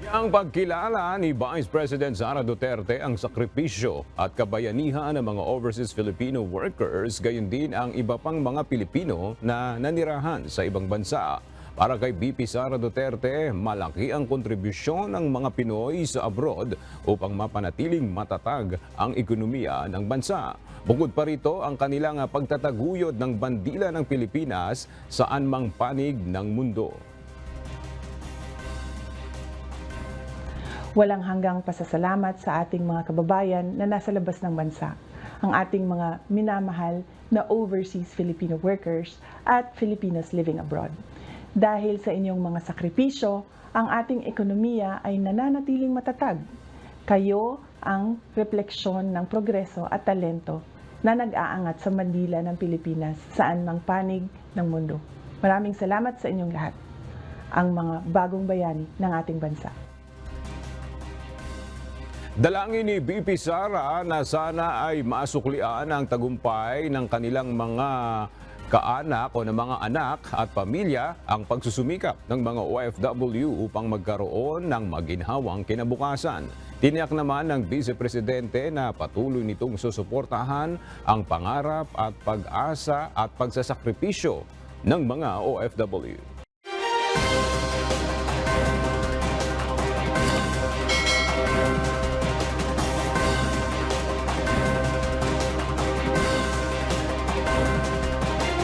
Ang pagkilala ni Vice President Sara Duterte ang sakripisyo at kabayanihan ng mga overseas Filipino workers, gayon din ang iba pang mga Pilipino na nanirahan sa ibang bansa. Para kay VP Sara Duterte, malaki ang kontribusyon ng mga Pinoy sa abroad upang mapanatiling matatag ang ekonomiya ng bansa. Bukod pa rito ang kanilang pagtataguyod ng bandila ng Pilipinas saan mang panig ng mundo. Walang hanggang pasasalamat sa ating mga kababayan na nasa labas ng bansa, ang ating mga minamahal na overseas Filipino workers at Filipinos living abroad. Dahil sa inyong mga sakripisyo, ang ating ekonomiya ay nananatiling matatag. Kayo ang refleksyon ng progreso at talento na nag-aangat sa mandila ng Pilipinas saan mang panig ng mundo. Maraming salamat sa inyong lahat, ang mga bagong bayani ng ating bansa. Dalangin ni VP Sara na sana ay masuklian ang tagumpay ng kanilang mga kaanak o ng mga anak at pamilya ang pagsusumikap ng mga OFW upang magkaroon ng maginhawang kinabukasan. Tiniyak naman ng Vice Presidente na patuloy nitong susuportahan ang pangarap at pag-asa at pagsasakripisyo ng mga OFW.